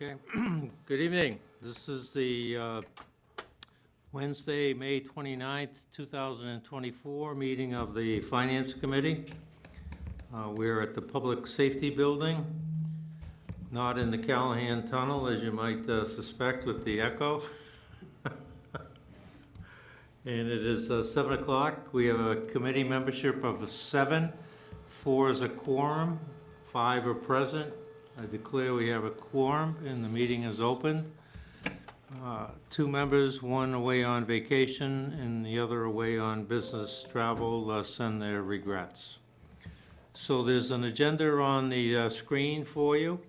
Okay, good evening. This is the Wednesday, May 29th, 2024 meeting of the Finance Committee. We're at the Public Safety Building, not in the Callahan Tunnel, as you might suspect with the echo. And it is 7 o'clock. We have a committee membership of 7. 4 is a quorum, 5 are present. I declare we have a quorum and the meeting is open. 2 members, one away on vacation and the other away on business travel, send their regrets. So there's an agenda on the screen for you,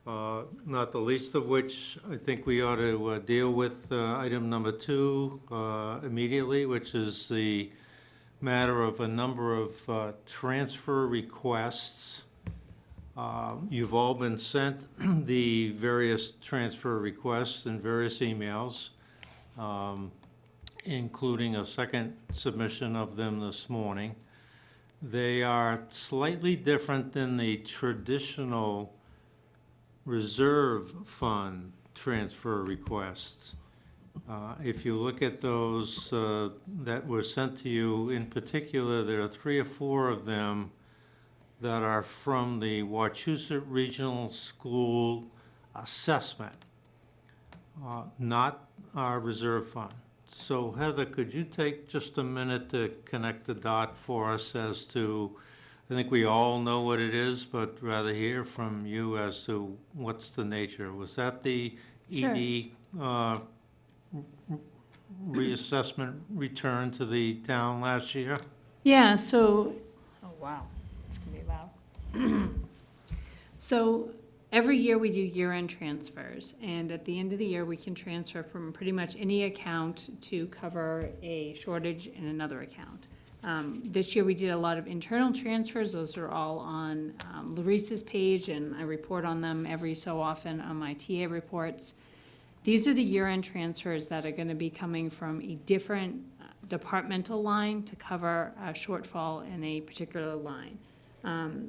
not the least of which I think we ought to deal with item number 2 immediately, which is the matter of a number of transfer requests. You've all been sent the various transfer requests in various emails, including a second submission of them this morning. They are slightly different than the traditional reserve fund transfer requests. If you look at those that were sent to you, in particular, there are 3 or 4 of them that are from the Wachusett Regional School assessment, not our reserve fund. So Heather, could you take just a minute to connect the dot for us as to, I think we all know what it is, but rather hear from you as to what's the nature. Was that the ED reassessment return to the town last year? Yeah, so, oh wow, it's gonna be loud. So every year we do year-end transfers, and at the end of the year, we can transfer from pretty much any account to cover a shortage in another account. This year we did a lot of internal transfers. Those are all on Larissa's page, and I report on them every so often on my TA reports. These are the year-end transfers that are gonna be coming from a different departmental line to cover a shortfall in a particular line.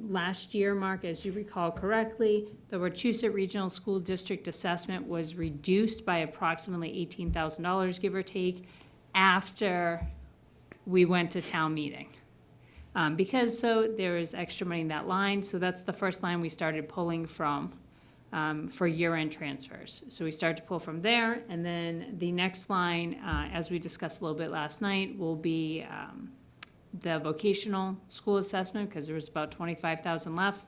Last year, Mark, as you recall correctly, the Wachusett Regional School District assessment was reduced by approximately $18,000, give or take, after we went to town meeting. Because there was extra money in that line, so that's the first line we started pulling from for year-end transfers. So we started to pull from there, and then the next line, as we discussed a little bit last night, will be the vocational school assessment, because there was about 25,000 left.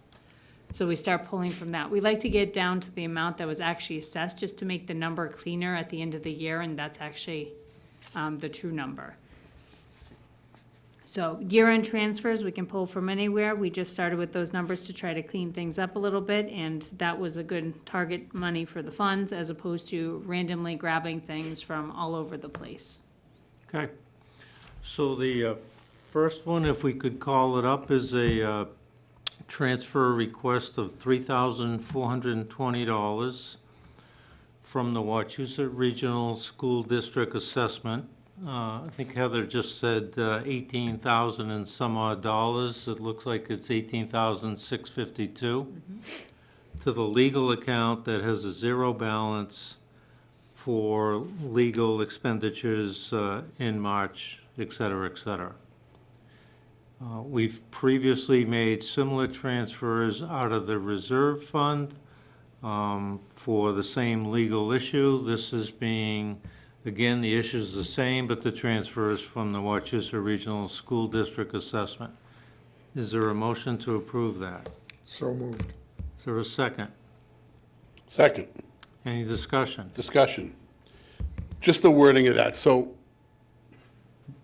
So we start pulling from that. We like to get down to the amount that was actually assessed, just to make the number cleaner at the end of the year, and that's actually the true number. So year-end transfers, we can pull from anywhere. We just started with those numbers to try to clean things up a little bit, and that was a good target money for the funds, as opposed to randomly grabbing things from all over the place. Okay. So the first one, if we could call it up, is a transfer request of $3,420 from the Wachusett Regional School District assessment. I think Heather just said 18,000 and some odd dollars. It looks like it's 18,652 to the legal account that has a 0 balance for legal expenditures in March, et cetera, et cetera. We've previously made similar transfers out of the reserve fund for the same legal issue. This is being, again, the issue is the same, but the transfer is from the Wachusett Regional School District assessment. Is there a motion to approve that? So moved. Is there a second? Second. Any discussion? Discussion. Just the wording of that. So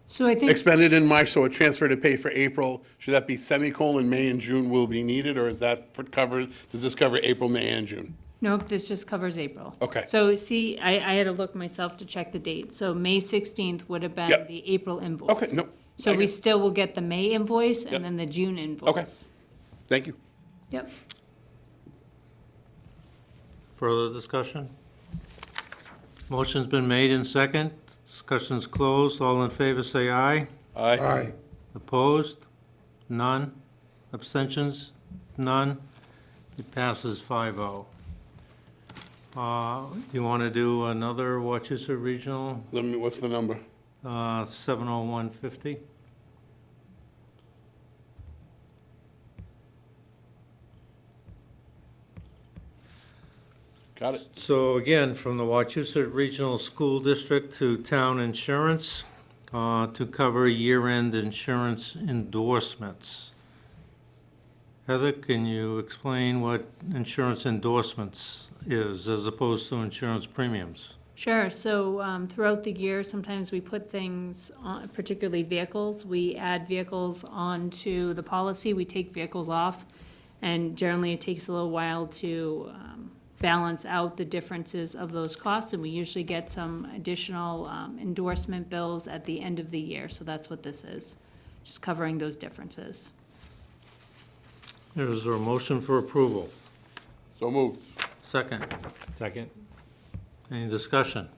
So I think, expended in March, so a transfer to pay for April, should that be semicolon, May and June will be needed, or is that for cover, does this cover April, May, and June? no, this just covers April. Okay. So see, I had to look myself to check the date. So May 16th would have been Yep. the April invoice. Okay, no, So I we get- still will get the May invoice Yep. and then the June invoice. Thank you. Yep. Further discussion? Motion's been made in second. Discussion's closed. All in favor, say aye. Aye. Aye. Opposed? None. Abstentions? None. It passes 5-0. You want to do another Wachusett Regional, What's the number? 70150? Got it. So again, from the Wachusett Regional School District to town insurance, to cover year-end insurance endorsements. Heather, can you explain what insurance endorsements is as opposed to insurance premiums? Sure, so throughout the year, sometimes we put things on, particularly vehicles, we add vehicles onto the policy, we take vehicles off, and generally it takes a little while to balance out the differences of those costs, and we usually get some additional endorsement bills at the end of the year, so that's what this is, just covering those differences. Is there a motion for approval? So moved. Second. Second. Any discussion?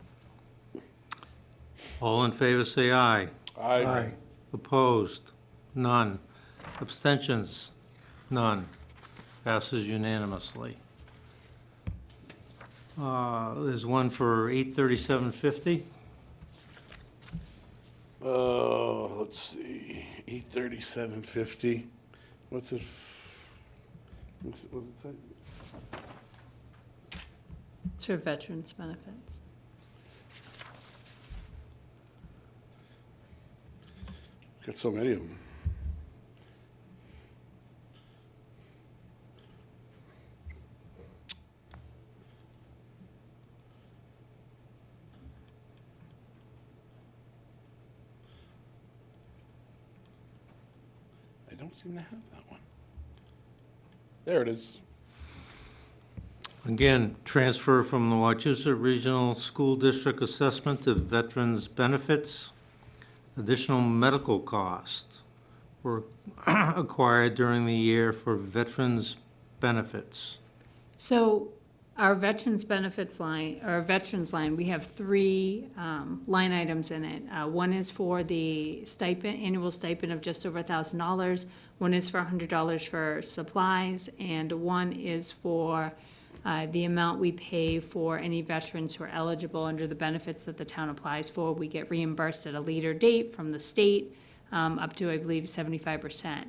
All in favor, say aye. Aye. Opposed? None. Abstentions? None. Passes unanimously. There's one for 837.50. Let's see, 837.50. What's it? What's it say? It's for veterans' benefits. Got so many of them. I don't seem to have that one. There it is. Again, transfer from the Wachusett Regional School District assessment to veterans' benefits. Additional medical costs were acquired during the year for veterans' benefits. So our veterans benefits line, or veterans line, we have three line items in it. One is for the stipend, annual stipend of just over $1,000. One is for $100 for supplies, and one is for the amount we pay for any veterans who are eligible under the benefits that the town applies for. We get reimbursed at a later date from the state, up to, I believe, 75%.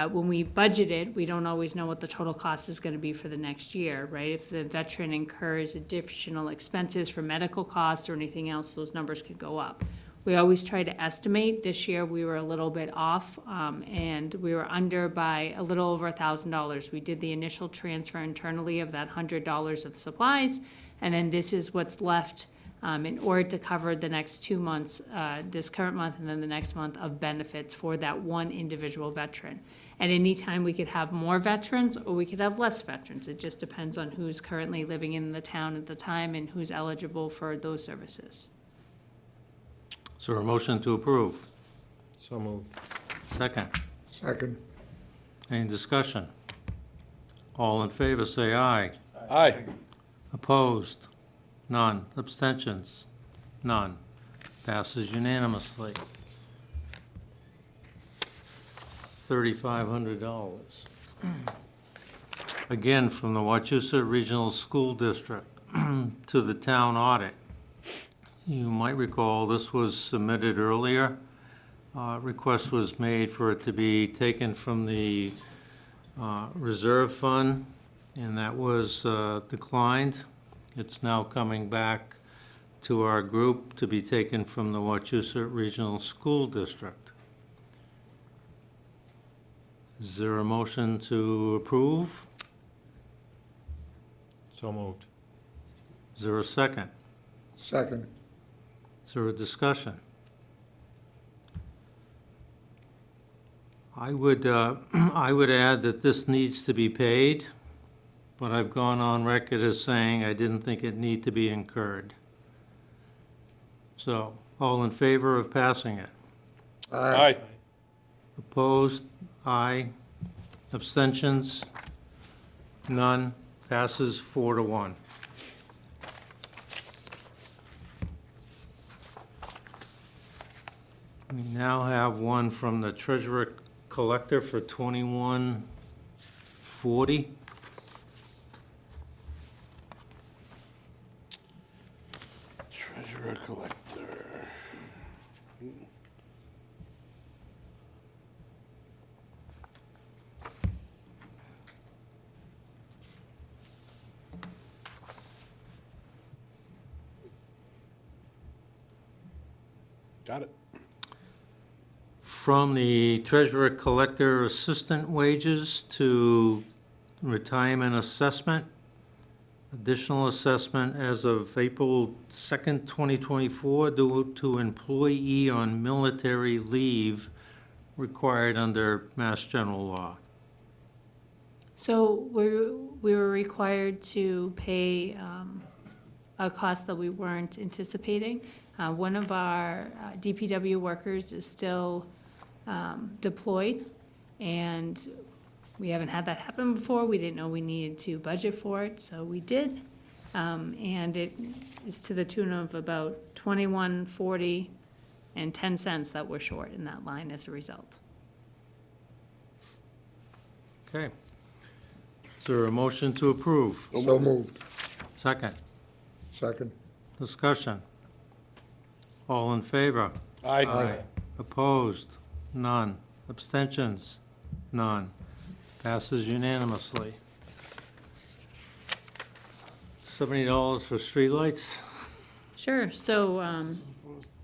When we budgeted, we don't always know what the total cost is gonna be for the next year, right? If the veteran incurs additional expenses for medical costs or anything else, those numbers could go up. We always try to estimate. This year, we were a little bit off, and we were under by a little over $1,000. We did the initial transfer internally of that $100 of supplies, and then this is what's left in order to cover the next 2 months, this current month and then the next month of benefits for that one individual veteran. At any time, we could have more veterans or we could have less veterans. It just depends on who's currently living in the town at the time and who's eligible for those services. Is there a motion to approve? So moved. Second. Second. Any discussion? All in favor, say aye. Aye. Opposed? None. Abstentions? None. Passes unanimously. $3,500. Again, from the Wachusett Regional School District to the town audit. You might recall this was submitted earlier. Request was made for it to be taken from the reserve fund, and that was declined. It's now coming back to our group to be taken from the Wachusett Regional School District. Is there a motion to approve? So moved. Is there a second? Second. Is there a discussion? I would add that this needs to be paid, but I've gone on record as saying I didn't think it need to be incurred. So, all in favor of passing it? Aye. Opposed? Aye. Abstentions? None. Passes 4-1. We now have one from the treasurer collector for 2140. Treasurer collector. Got it. From the treasurer collector assistant wages to retirement assessment, additional assessment as of April 2nd, 2024, due to employee on military leave required under Mass General Law. So we were required to pay a cost that we weren't anticipating. One of our DPW workers is still deployed, and we haven't had that happen before. We didn't know we needed to budget for it, so we did. And it is to the tune of about $21.40 and 10 cents that we're short in that line as a result. Okay. Is there a motion to approve? So moved. Second. Second. Discussion. All in favor? Aye. Opposed? None. Abstentions? None. Passes unanimously. $70 for streetlights? Sure, so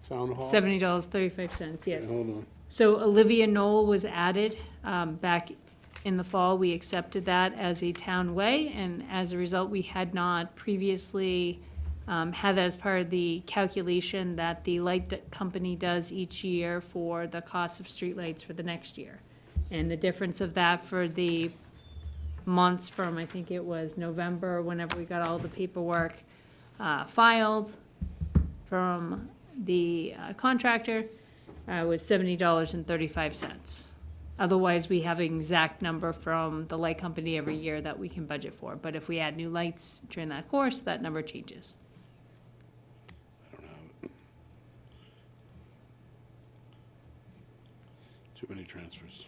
Town hall? $70.35, yes. Hold on. So Olivia Knoll was added back in the fall. We accepted that as a town way, and as a result, we had not previously had that as part of the calculation that the company does each year for the cost of streetlights for the next year. And the difference of that for the months from, I think it was November, whenever we got all the paperwork filed from the contractor, was $70.35. Otherwise, we have an exact number from the light company every year that we can budget for. But if we add new lights during that course, that number changes. Too many transfers.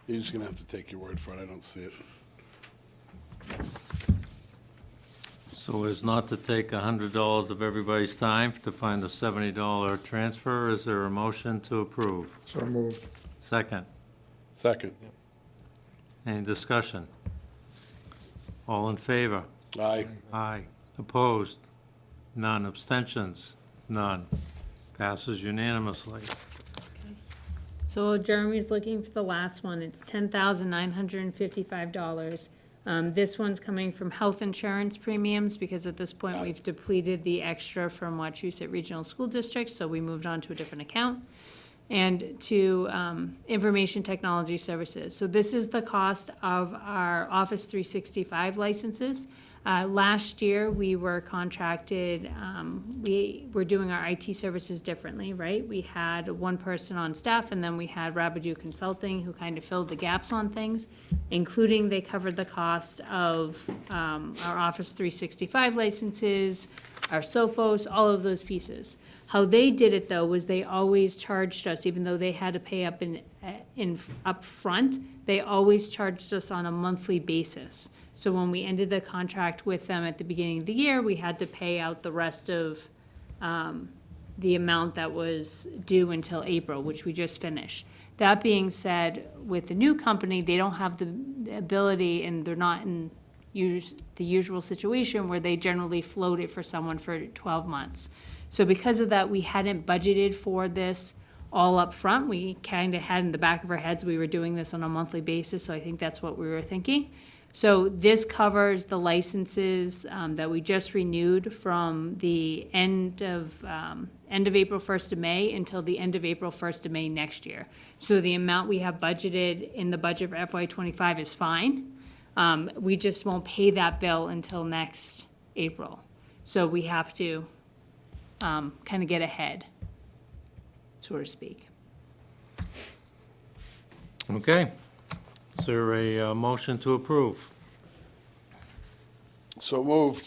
You're just gonna have to take your word for it, I don't see it. So as not to take $100 of everybody's time to find the $70 transfer, is there a motion to approve? So moved. Second. Second. Any discussion? All in favor? Aye. Aye. Opposed? None. Abstentions? None. Passes unanimously. So Jeremy's looking for the last one. It's $10,955. This one's coming from health insurance premiums, because at this point, we've depleted the extra from Wachusett Regional School District, so we moved on to a different account. And to information technology services. So this is the cost of our Office 365 licenses. Last year, we were contracted, we were doing our IT services differently, right? We had one person on staff, and then we had Rabidou Consulting, who kind of filled the gaps on things, including they covered the cost of our Office 365 licenses, our Sophos, all of those pieces. How they did it, though, was they always charged us, even though they had to pay up up front, they always charged us on a monthly basis. So when we ended the contract with them at the beginning of the year, we had to pay out the rest of the amount that was due until April, which we just finished. That being said, with the new company, they don't have the ability, and they're not in the usual situation where they generally float it for someone for 12 months. So because of that, we hadn't budgeted for this all up front. We kind of had in the back of our heads, we were doing this on a monthly basis, so I think that's what we were thinking. So this covers the licenses that we just renewed from the end of April 1st of May until the end of April 1st of May next year. So the amount we have budgeted in the budget for FY25 is fine. We just won't pay that bill until next April. So we have to kind of get ahead, so to speak. Okay. Is there a motion to approve? So moved.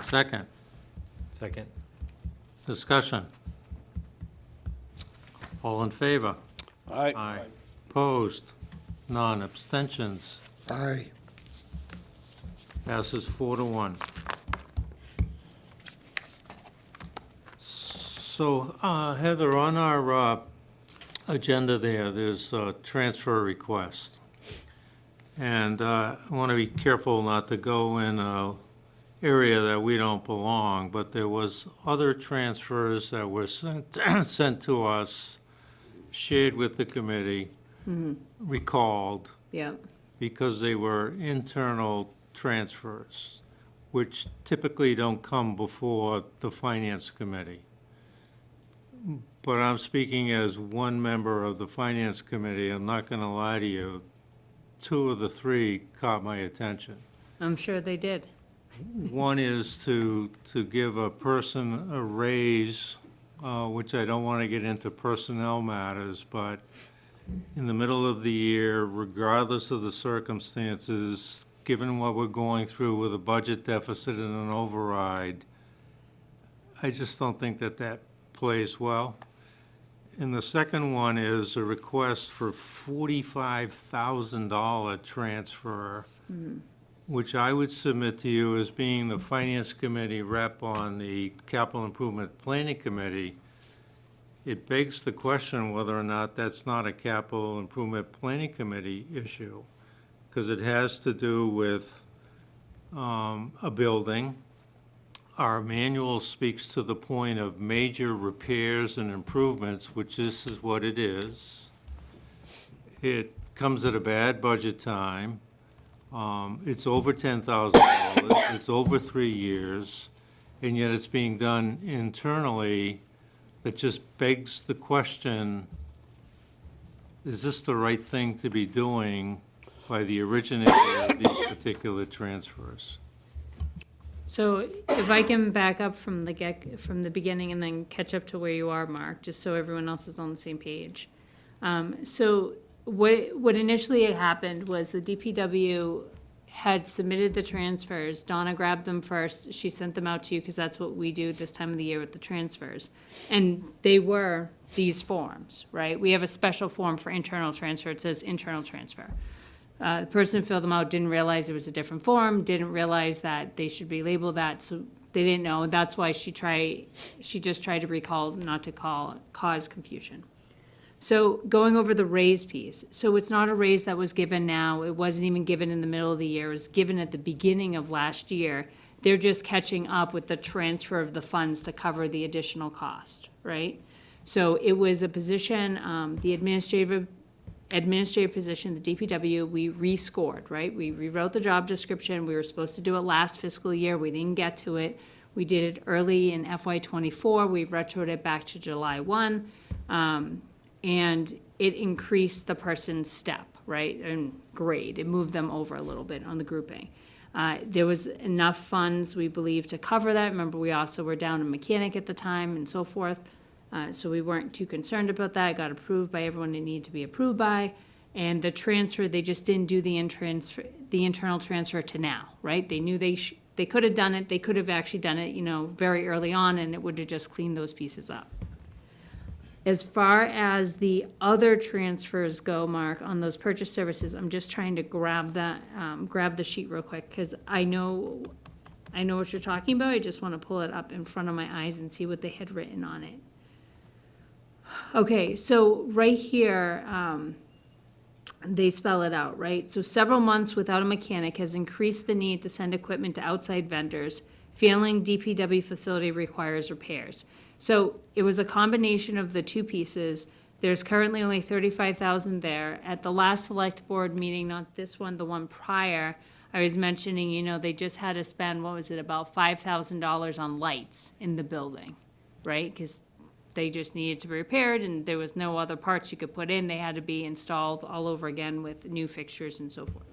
Second. Second. Discussion. All in favor? Aye. Aye. Opposed? None. Abstentions? Aye. Passes 4-1. So, Heather, on our agenda there's a transfer request. And I want to be careful not to go in an area that we don't belong, but there was other transfers that were sent to us, shared with the committee, recalled, Yeah. because they were internal transfers, which typically don't come before the finance committee. But I'm speaking as one member of the finance committee. I'm not going to lie to you. 2 of the 3 caught my attention. I'm sure they did. One is to give a person a raise, which I don't want to get into personnel matters, but in the middle of the year, regardless of the circumstances, given what we're going through with a budget deficit and an override, I just don't think that that plays well. And the second one is a request for $45,000 transfer, which I would submit to you as being the Finance Committee rep on the Capital Improvement Planning Committee. It begs the question whether or not that's not a Capital Improvement Planning Committee issue, because it has to do with a building. Our manual speaks to the point of major repairs and improvements, which this is what it is. It comes at a bad budget time. It's over $10,000, it's over 3 years, and yet it's being done internally. That just begs the question, is this the right thing to be doing by the originator of these particular transfers? So if I can back up from the beginning and then catch up to where you are, Mark, just so everyone else is on the same page. So what initially had happened was the DPW had submitted the transfers. Donna grabbed them first. She sent them out to you because that's what we do this time of the year with the transfers. And they were these forms, right? We have a special form for internal transfer. It says internal transfer. The person who filled them out didn't realize it was a different form, didn't realize that they should be labeled that, so they didn't know. That's why she just tried to recall, not to cause confusion. So going over the raise piece, so it's not a raise that was given now, it wasn't even given in the middle of the year, it was given at the beginning of last year. They're just catching up with the transfer of the funds to cover the additional cost, right? So it was a position, the administrative position, the DPW, we rescored, right? We rewrote the job description. We were supposed to do it last fiscal year. We didn't get to it. We did it early in FY '24. We retroed it back to July 1. And it increased the person's step, right, and grade. It moved them over a little bit on the grouping. There was enough funds, we believe, to cover that. Remember, we also were down a mechanic at the time and so forth. So we weren't too concerned about that. It got approved by everyone it needed to be approved by. And the transfer, they just didn't do the internal transfer to now, right? They knew they could have done it. They could have actually done it, very early on, and it would have just cleaned those pieces up. As far as the other transfers go, Mark, on those purchase services, I'm just trying to grab the sheet real quick, because I know what you're talking about. I just want to pull it up in front of my eyes and see what they had written on it. Okay, so right here, they spell it out, right? So several months without a mechanic has increased the need to send equipment to outside vendors. Failing DPW facility requires repairs. So it was a combination of the two pieces. There's currently only $35,000 there. At the last select board meeting, not this one, the one prior, I was mentioning, they just had to spend, about $5,000 on lights in the building, right? Because they just needed to be repaired and there was no other parts you could put in. They had to be installed all over again with new fixtures and so forth.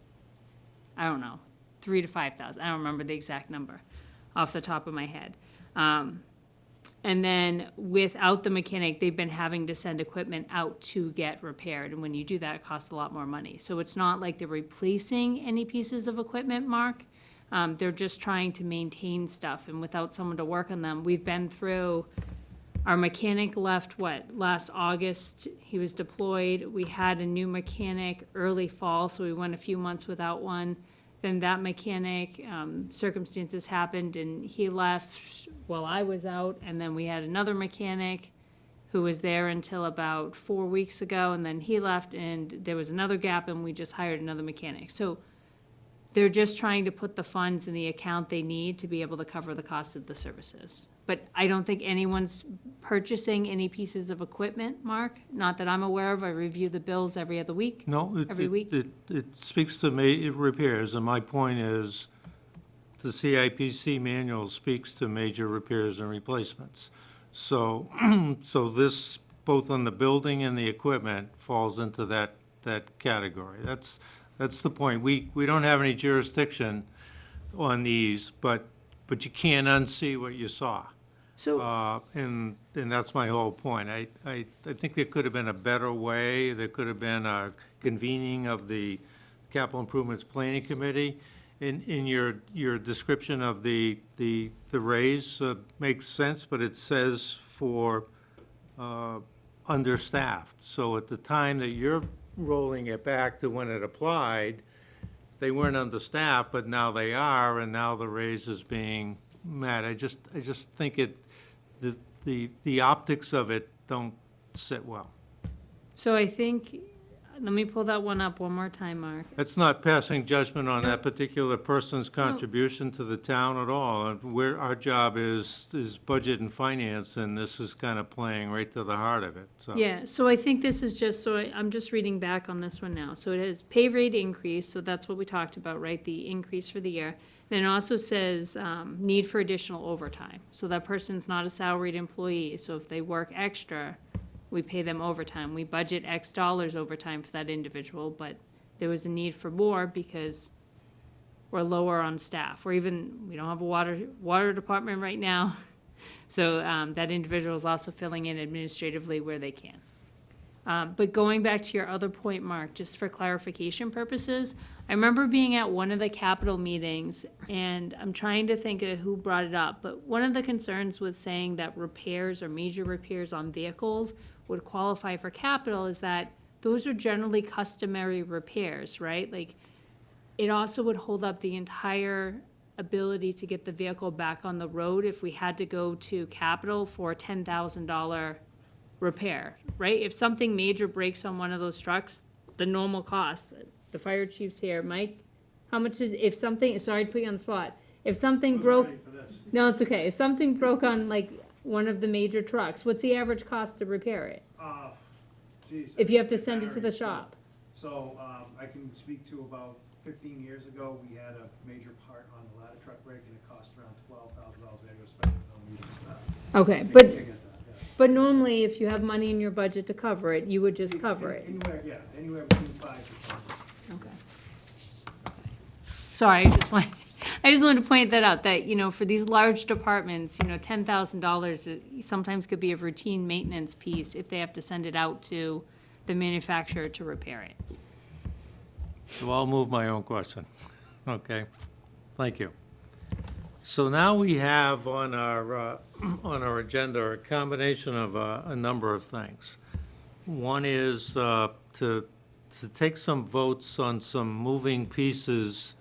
I don't know, 3,000 to 5,000. I don't remember the exact number off the top of my head. And then without the mechanic, they've been having to send equipment out to get repaired. And when you do that, it costs a lot more money. So it's not like they're replacing any pieces of equipment, Mark. They're just trying to maintain stuff. And without someone to work on them, we've been through Our mechanic left, last August, he was deployed. We had a new mechanic early fall, so we went a few months without one. Then that mechanic, circumstances happened and he left while I was out. And then we had another mechanic who was there until about 4 weeks ago, and then he left and there was another gap and we just hired another mechanic. So they're just trying to put the funds in the account they need to be able to cover the cost of the services. But I don't think anyone's purchasing any pieces of equipment, Mark, not that I'm aware of. I review the bills every other week. No, Every week? it speaks to repairs, and my point is, the CIPC manual speaks to major repairs and replacements. So, so this, both on the building and the equipment, falls into that category. That's the point. We don't have any jurisdiction on these, but you can't unsee what you saw. So, And that's my whole point. I think there could have been a better way. There could have been a convening of the Capital Improvements Planning Committee. In your description of the raise makes sense, but it says for understaffed. So at the time that you're rolling it back to when it applied, they weren't understaffed, but now they are, and now the raise is being met. I just think the optics of it don't sit well. so I think, let me pull that one up one more time, Mark. That's not passing judgment on that particular person's contribution to the town at all. And our job is budget and finance, and this is kind of playing right to the heart of it, so. Yeah, so I think this is just, I'm just reading back on this one now. So it has pay rate increase, so that's what we talked about, right? The increase for the year. Then it also says, need for additional overtime. So that person's not a salaried employee, so if they work extra, we pay them overtime. We budget X dollars overtime for that individual, but there was a need for more because we're lower on staff. We don't have a water department right now. So that individual is also filling in administratively where they can. But going back to your other point, Mark, just for clarification purposes, I remember being at one of the capital meetings, and I'm trying to think of who brought it up, but one of the concerns with saying that repairs or major repairs on vehicles would qualify for capital is that those are generally customary repairs, right? Like, it also would hold up the entire ability to get the vehicle back on the road if we had to go to capital for a $10,000 repair, right? If something major breaks on one of those trucks, the normal cost, the fire chief's here, Mike, how much is, if something, sorry to put you on the spot, if something broke, no, it's okay, if something broke on like one of the major trucks, what's the average cost to repair it? Geez, If you have to send it to the varies. shop? So, I can speak to about 15 years ago, we had a major part on the ladder truck break, and it cost around $12,000. We had to go spend it on meters for that. Okay, I but, get that, yeah. but normally, if you have money in your budget to cover it, you would just cover it. Anywhere between 5 to 10. Okay. Sorry, I just wanted to point that out, that, you know, for these large departments, you know, $10,000 sometimes could be a routine maintenance piece if they have to send it out to the manufacturer to repair it. So I'll move my own question. Okay, thank you. So now we have on our agenda a combination of a number of things. One is to take some votes on some moving pieces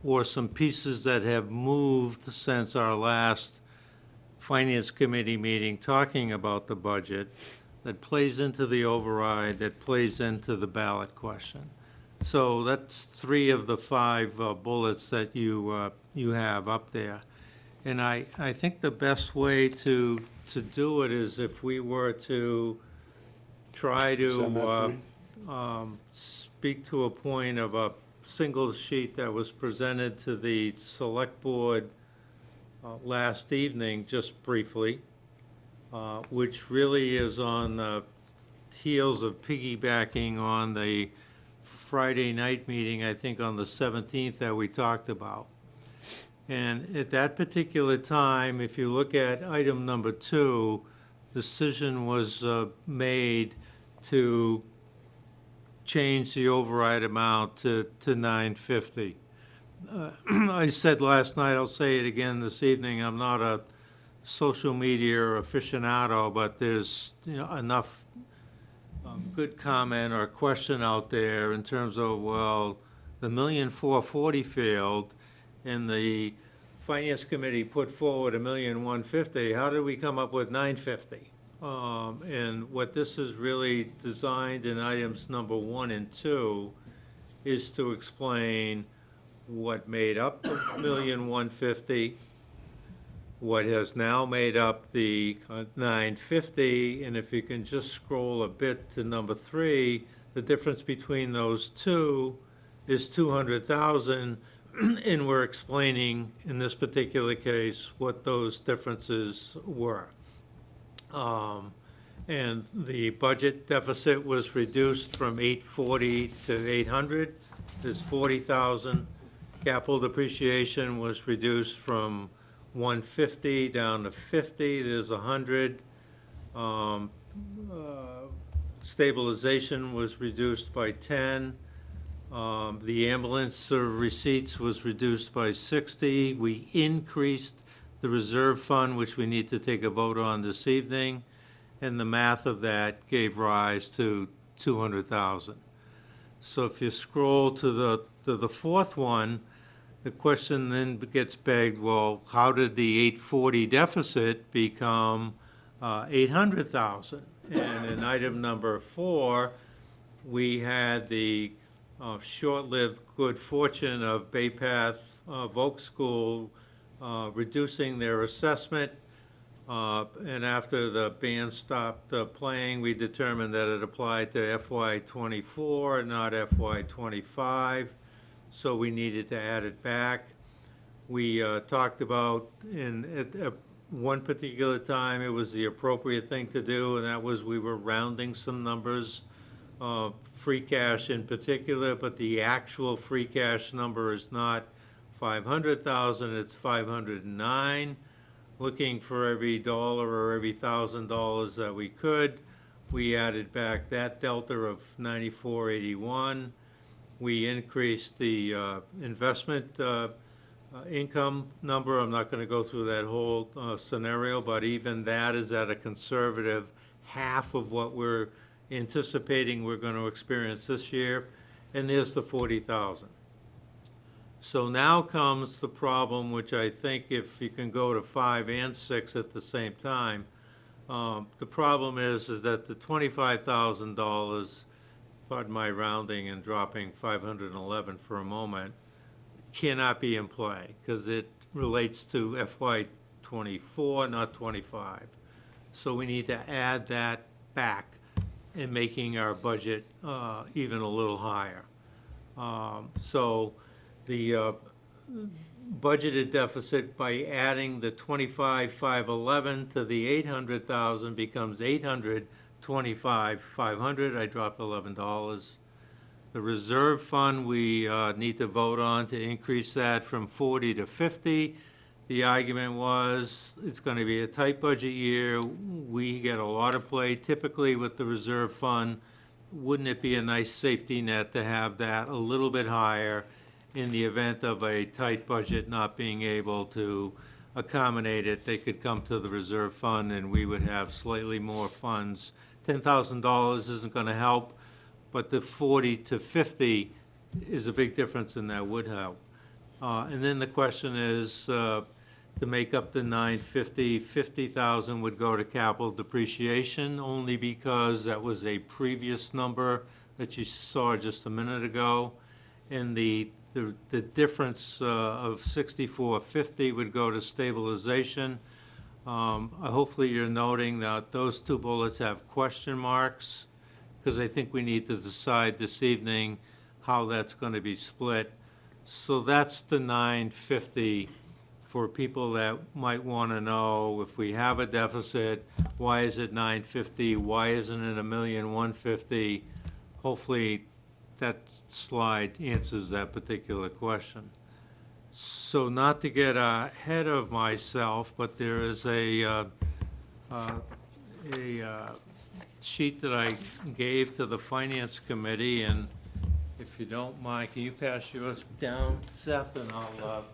or some pieces that have moved since our last Finance Committee meeting talking about the budget that plays into the override, that plays into the ballot question. So that's 3 of the 5 bullets that you have up there. And I think the best way to do it is if we were to try Send that to to me. speak to a point of a single sheet that was presented to the select board last evening, just briefly, which really is on the heels of piggybacking on the Friday night meeting, I think on the 17th, that we talked about. And at that particular time, if you look at item number 2, decision was made to change the override amount to $950. I said last night, I'll say it again this evening, I'm not a social media aficionado, but there's, enough good comment or question out there in terms of, well, the $1,440,000 failed, and the Finance Committee put forward $1,150,000. How did we come up with $950,000? And what this is really designed in items number 1 and 2 is to explain what made up the $1,150,000, what has now made up the $950,000, and if you can just scroll a bit to number 3, the difference between those two is $200,000, and we're explaining, in this particular case, what those differences were. And the budget deficit was reduced from 840 to 800, there's 40,000. Capital depreciation was reduced from 150 down to 50, there's 100. Stabilization was reduced by 10. The ambulance receipts was reduced by 60. We increased the reserve fund, which we need to take a vote on this evening, and the math of that gave rise to 200,000. So if you scroll to the fourth one, the question then gets begged, well, how did the 840 deficit become 800,000? And in item number 4, we had the short-lived good fortune of Bay Path Voc School reducing their assessment. And after the band stopped playing, we determined that it applied to FY '24, not FY '25. So we needed to add it back. We talked about, at one particular time, it was the appropriate thing to do, and that was we were rounding some numbers, free cash in particular, but the actual free cash number is not 500,000, it's 509. Looking for every dollar or every $1,000 that we could, we added back that delta of 9481. We increased the investment income number. I'm not going to go through that whole scenario, but even that is at a conservative half of what we're anticipating we're going to experience this year. And there's the 40,000. So now comes the problem, which I think if you can go to 5 and 6 at the same time, the problem is that the $25,000, pardon my rounding and dropping 511 for a moment, cannot be in play because it relates to FY '24, not '25. So we need to add that back in making our budget even a little higher. So the budgeted deficit, by adding the 25,511 to the 800,000, becomes 825,500. I dropped $11. The reserve fund, we need to vote on to increase that from 40 to 50. The argument was it's going to be a tight budget year. We get a lot of play typically with the reserve fund. Wouldn't it be a nice safety net to have that a little bit higher in the event of a tight budget not being able to accommodate it? They could come to the reserve fund and we would have slightly more funds. $10,000 isn't going to help, but the 40 to 50 is a big difference, and that would help. And then the question is, to make up the 950, 50,000 would go to capital depreciation, only because that was a previous number that you saw just a minute ago. And the difference of 6450 would go to stabilization. Hopefully you're noting that those two bullets have question marks, because I think we need to decide this evening how that's going to be split. So that's the 950 for people that might want to know, if we have a deficit, why is it 950? Why isn't it $1,150,000? Hopefully that slide answers that particular question. So not to get ahead of myself, but there is a sheet that I gave to the Finance Committee, and if you don't mind, can you pass yours down, Seth, and I'll,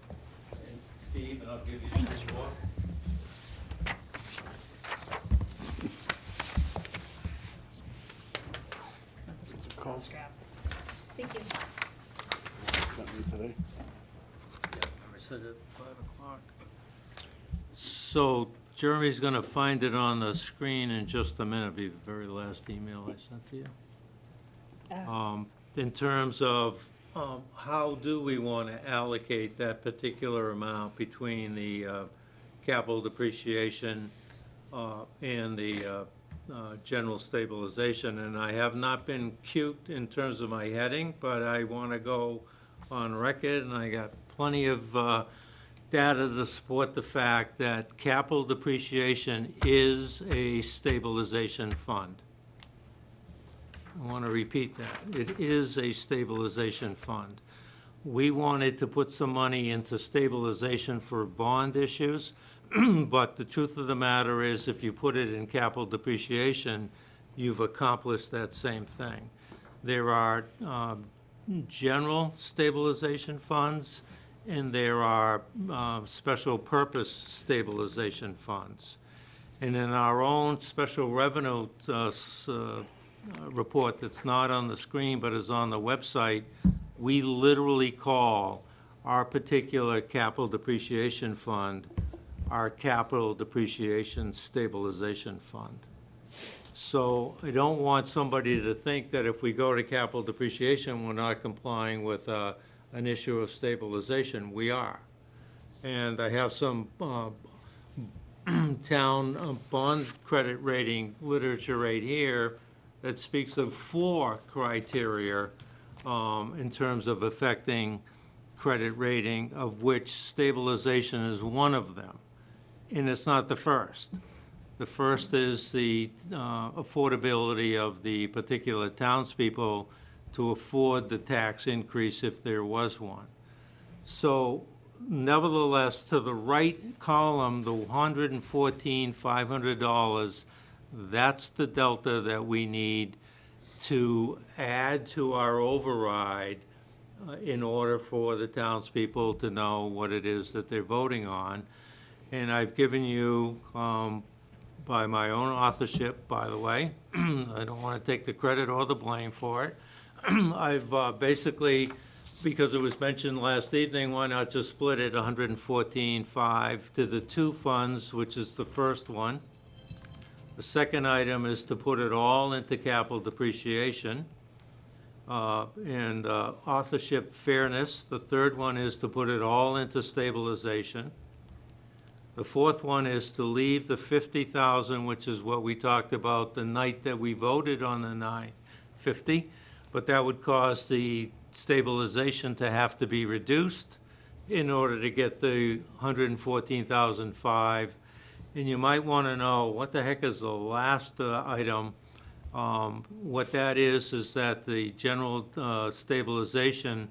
and Steve, and I'll give you yours more. said at 5 o'clock. So Jeremy's going to find it on the screen in just a minute, be the very last email I sent to you. In terms of how do we want to allocate that particular amount between the capital depreciation and the general stabilization. And I have not been cute in terms of my heading, but I want to go on record, and I got plenty of data to support the fact that capital depreciation is a stabilization fund. I want to repeat that. It is a stabilization fund. We wanted to put some money into stabilization for bond issues, but the truth of the matter is, if you put it in capital depreciation, you've accomplished that same thing. There are general stabilization funds, and there are special purpose stabilization funds. And in our own special revenue report that's not on the screen but is on the website, we literally call our particular capital depreciation fund our capital depreciation stabilization fund. So I don't want somebody to think that if we go to capital depreciation, we're not complying with an issue of stabilization. We are. And I have some town bond credit rating literature right here that speaks of 4 criteria in terms of affecting credit rating, of which stabilization is one of them. And it's not the first. The first is the affordability of the particular townspeople to afford the tax increase if there was one. So nevertheless, to the right column, the $114,500, that's the delta that we need to add to our override in order for the townspeople to know what it is that they're voting on. And I've given you, by my own authorship, by the way, I don't want to take the credit or the blame for it. I've basically, because it was mentioned last evening, why not just split it 114.5 to the 2 funds, which is the first one. The second item is to put it all into capital depreciation and authorship fairness. The third one is to put it all into stabilization. The fourth one is to leave the 50,000, which is what we talked about the night that we voted on the 950, but that would cause the stabilization to have to be reduced in order to get the 114,005. And you might want to know, what the heck is the last item? What that is that the general stabilization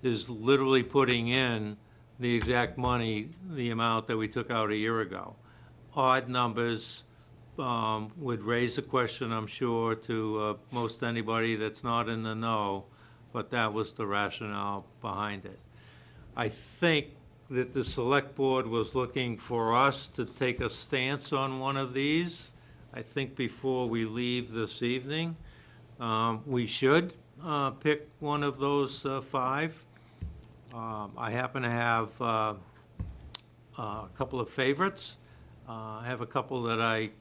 is literally putting in the exact money, the amount that we took out a year ago. Odd numbers would raise a question, I'm sure, to most anybody that's not in the know, but that was the rationale behind it. I think that the select board was looking for us to take a stance on one of these. I think before we leave this evening, we should pick one of those 5. I happen to have a couple of favorites. I have a couple that I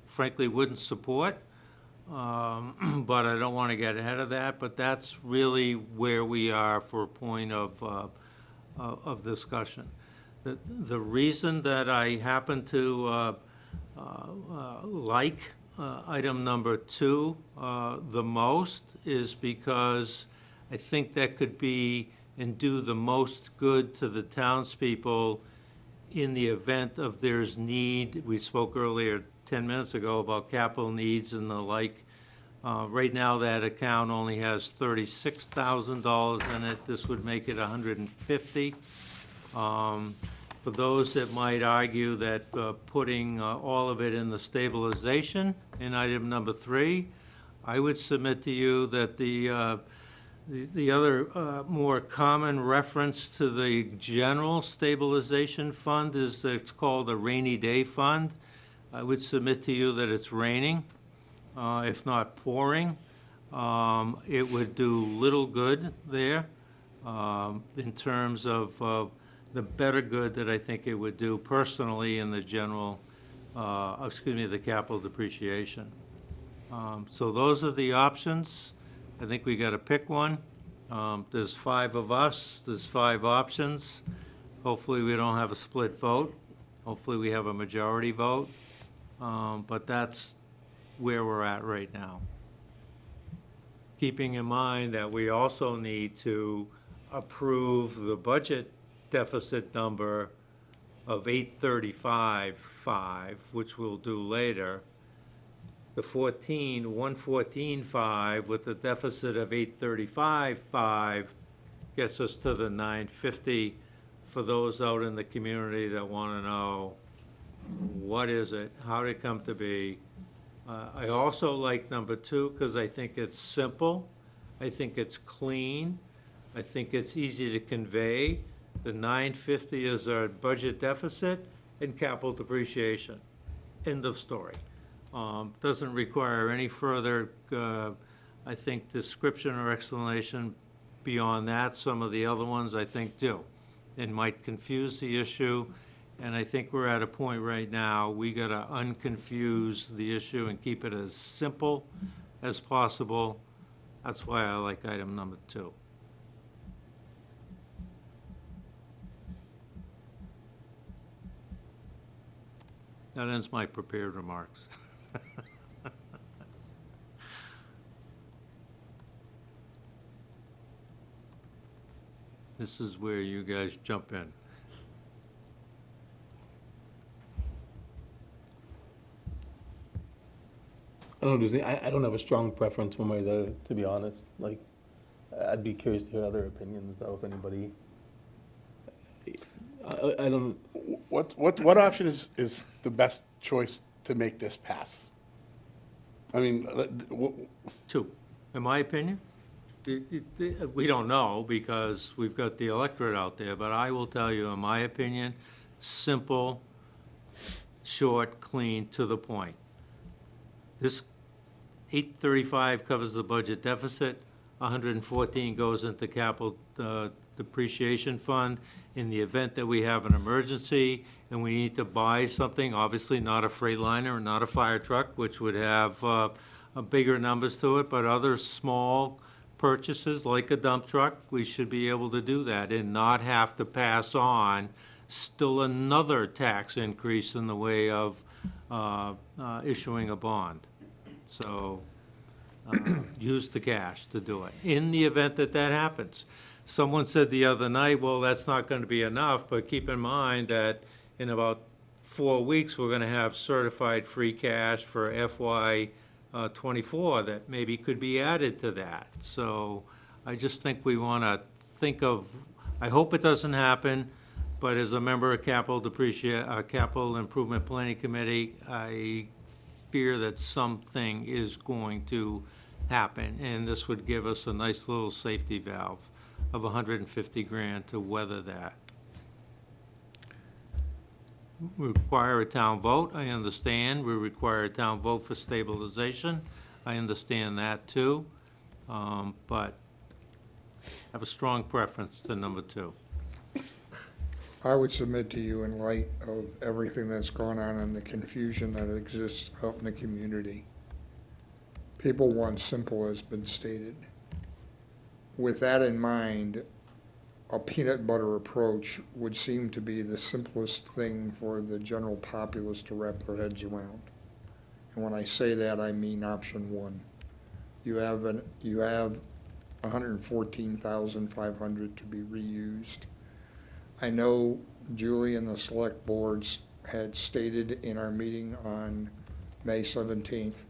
frankly wouldn't support, but I don't want to get ahead of that. But that's really where we are for a point of discussion. The reason that I happen to like item number 2 the most is because I think that could be and do the most good to the townspeople in the event of there's need. We spoke earlier, 10 minutes ago, about capital needs and the like. Right now, that account only has $36,000 in it. This would make it $150,000. For those that might argue that putting all of it in the stabilization in item number 3, I would submit to you that the other more common reference to the general stabilization fund is that it's called a rainy day fund. I would submit to you that it's raining, if not pouring. It would do little good there in terms of the better good that I think it would do personally in the general, the capital depreciation. So those are the options. I think we gotta pick one. There's 5 of us, there's 5 options. Hopefully, we don't have a split vote. Hopefully, we have a majority vote. But that's where we're at right now. Keeping in mind that we also need to approve the budget deficit number of 835.5, which we'll do later. The 114.5 with the deficit of 835.5 gets us to the 950 for those out in the community that want to know, what is it? How did it come to be? I also like number 2 because I think it's simple. I think it's clean. I think it's easy to convey. The 950 is our budget deficit and capital depreciation. End of story. Doesn't require any further, I think, description or explanation beyond that. Some of the other ones, I think, do. It might confuse the issue, and I think we're at a point right now, we gotta unconfuse the issue and keep it as simple as possible. That's why I like item number 2. That ends my prepared remarks. This is where you guys jump in. I don't know, I don't have a strong preference one way or the other, to be honest. Like, I'd be curious to hear other opinions, though, if anybody. I don't. What option is the best choice to make this pass? I mean, 2, in my opinion. We don't know because we've got the electorate out there, but I will tell you, in my opinion, simple, short, clean, to the point. This 835 covers the budget deficit, 114 goes into capital depreciation fund. In the event that we have an emergency and we need to buy something, obviously not a Freightliner or not a fire truck, which would have bigger numbers to it, but other small purchases like a dump truck, we should be able to do that and not have to pass on still another tax increase in the way of issuing a bond. So use the cash to do it, in the event that that happens. Someone said the other night, well, that's not going to be enough, but keep in mind that in about 4 weeks, we're going to have certified free cash for FY '24 that maybe could be added to that. So I just think we want to think of, I hope it doesn't happen, but as a member of Capital Improvement Planning Committee, I fear that something is going to happen, and this would give us a nice little safety valve of 150 grand to weather that. We require a town vote, I understand. We require a town vote for stabilization. I understand that too. But I have a strong preference to number 2. I would submit to you, in light of everything that's gone on and the confusion that exists out in the community, people want simple, has been stated. With that in mind, a peanut butter approach would seem to be the simplest thing for the general populace to wrap their heads around. And when I say that, I mean option 1. You have 114,500 to be reused. I know Julie and the select boards had stated in our meeting on May 17th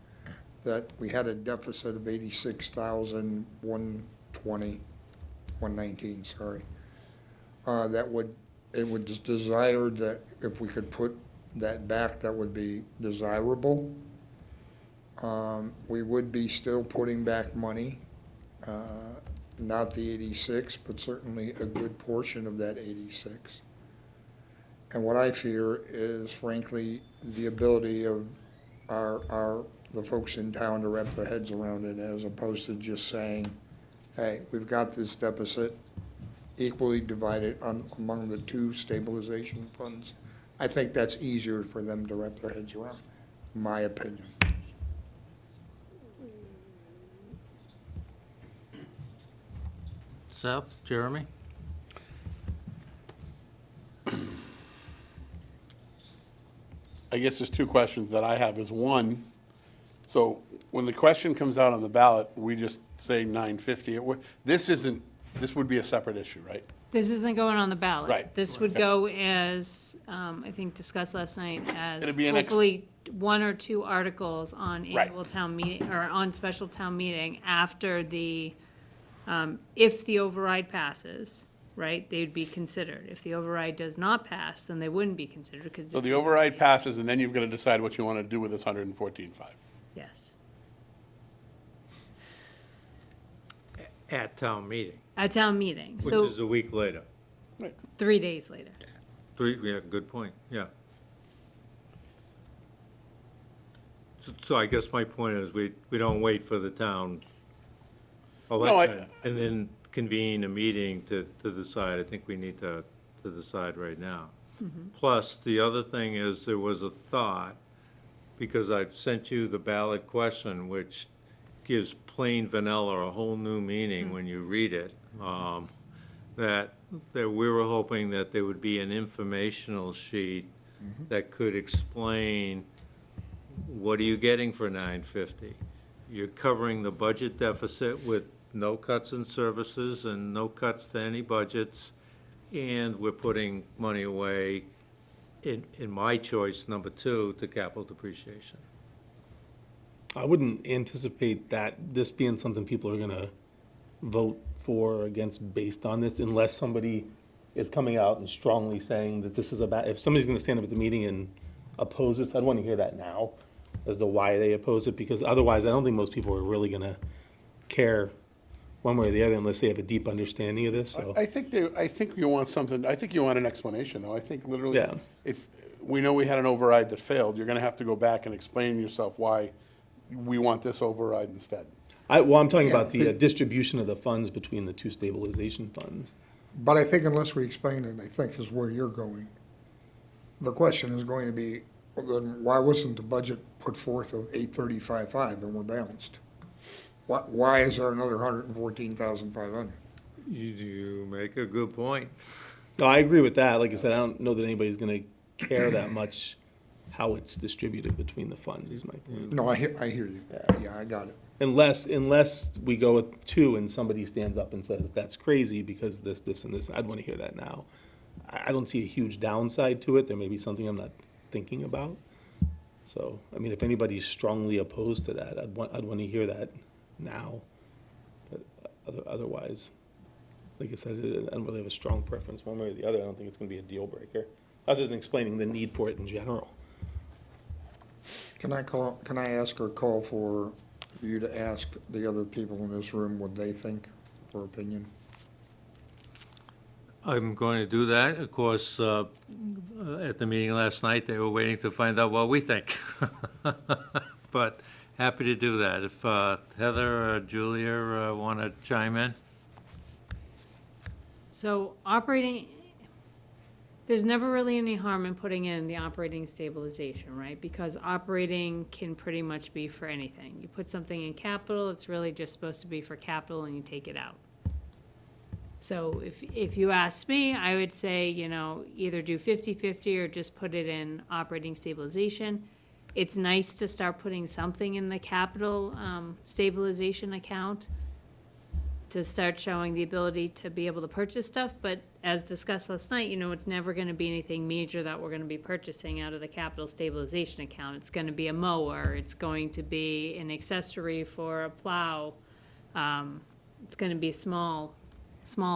that we had a deficit of 119, sorry. It was desired that if we could put that back, that would be desirable. We would be still putting back money, not the 86, but certainly a good portion of that 86. And what I fear is, frankly, the ability of the folks in town to wrap their heads around it, as opposed to just saying, hey, we've got this deficit, equally divided among the two stabilization funds. I think that's easier for them to wrap their heads around, my opinion. Seth, Jeremy? I guess there's two questions that I have, is one, so when the question comes out on the ballot, we just say 950. This would be a separate issue, right? This isn't going on the ballot. Right. This would go as, I think discussed last night, as It'd be an ex- hopefully one or two articles on Right. annual town meeting, or on special town meeting after the, if the override passes, right, they'd be considered. If the override does not pass, then they wouldn't be considered, because. So the override passes, and then you've got to decide what you want to do with this 114.5. Yes, At town meeting, at town meeting, which so is a week later. 3 days later. Yeah, good point, yeah. So I guess my point is, we don't wait for the town election and then convene a meeting to decide. I think we need to decide right now. Plus, the other thing is, there was a thought, because I've sent you the ballot question, which gives plain vanilla a whole new meaning when you read it, that we were hoping that there would be an informational sheet that could explain, what are you getting for 950? You're covering the budget deficit with no cuts in services and no cuts to any budgets, and we're putting money away, in my choice, number 2, to capital depreciation. I wouldn't anticipate that this being something people are gonna vote for or against based on this, unless somebody is coming out and strongly saying that this is a bad, if somebody's gonna stand up at the meeting and oppose this, I'd wanna hear that now, as to why they oppose it, because otherwise, I don't think most people are really gonna care one way or the other unless they have a deep understanding of this, so. I think you want something, I think you want an explanation, though. I think literally, Yeah. if we know we had an override that failed, you're going to have to go back and explain yourself why we want this override instead. Well, I'm talking Yeah, about the distribution of the funds between the two stabilization funds. But I think unless we explain it, I think is where you're going. The question is going to be, well, then why wasn't the budget put forth of 835.5 and we're balanced? Why is there another 114,500? You make a good point. No, I agree with that. Like I said, I don't know that anybody's gonna care that much how it's distributed between the funds, is my point. No, I hear you. Yeah, I got it. Unless we go with 2 and somebody stands up and says, that's crazy because this, and this, I'd wanna hear that now. I don't see a huge downside to it. There may be something I'm not thinking about. So, I mean, if anybody's strongly opposed to that, I'd wanna hear that now. But otherwise, like I said, I don't really have a strong preference one way or the other. I don't think it's gonna be a deal breaker, other than explaining the need for it in general. Can I ask or call for you to ask the other people in this room what they think for opinion? I'm going to do that. Of course, at the meeting last night, they were waiting to find out what we think. But happy to do that. If Heather or Julia want to chime in? So operating, there's never really any harm in putting in the operating stabilization, right? Because operating can pretty much be for anything. You put something in capital, it's really just supposed to be for capital, and you take it out. So if you ask me, I would say, either do 50-50 or just put it in operating stabilization. It's nice to start putting something in the capital stabilization account to start showing the ability to be able to purchase stuff, but as discussed last night, it's never gonna be anything major that we're gonna be purchasing out of the capital stabilization account. It's gonna be a mower, it's going to be an accessory for a plow. It's gonna be small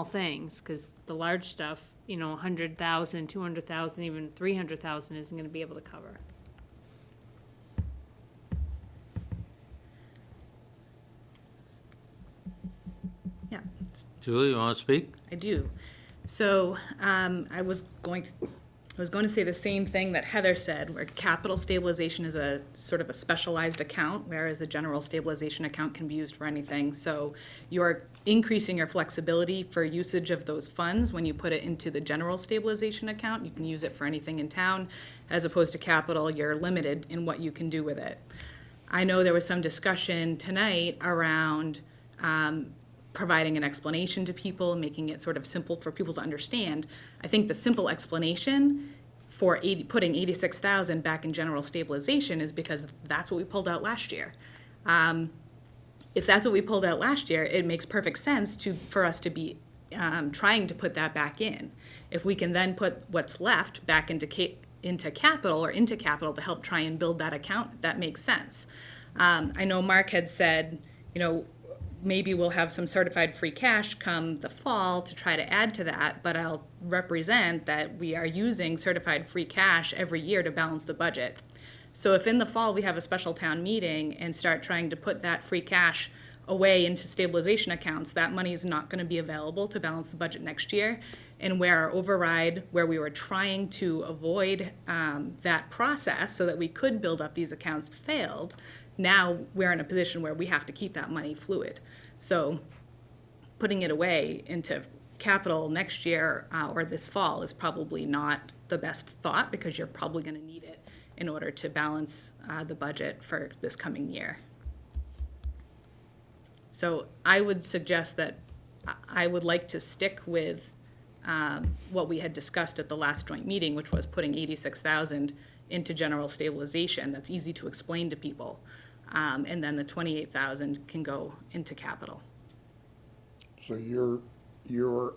things, because the large stuff, 100,000, 200,000, even 300,000 isn't gonna be able to cover. Yeah, Julie, you want to speak? I do. So I was was going to say the same thing that Heather said, where capital stabilization is a sort of a specialized account, whereas the general stabilization account can be used for anything. So you're increasing your flexibility for usage of those funds when you put it into the general stabilization account. You can use it for anything in town, as opposed to capital, you're limited in what you can do with it. I know there was some discussion tonight around providing an explanation to people, making it sort of simple for people to understand. I think the simple explanation for putting 86,000 back in general stabilization is because that's what we pulled out last year. If that's what we pulled out last year, it makes perfect sense for us to be trying to put that back in. If we can then put what's left back into capital to help try and build that account, that makes sense. I know Mark had said, maybe we'll have some certified free cash come the fall to try to add to that, but I'll represent that we are using certified free cash every year to balance the budget. So if in the fall we have a special town meeting and start trying to put that free cash away into stabilization accounts, that money is not going to be available to balance the budget next year. And where our override, where we were trying to avoid that process so that we could build up these accounts, failed, now we're in a position where we have to keep that money fluid. So putting it away into capital next year or this fall is probably not the best thought, because you're probably going to need it in order to balance the budget for this coming year. So I would suggest that I would like to stick with what we had discussed at the last joint meeting, which was putting 86,000 into general stabilization. That's easy to explain to people. And then the 28,000 can go into capital. So your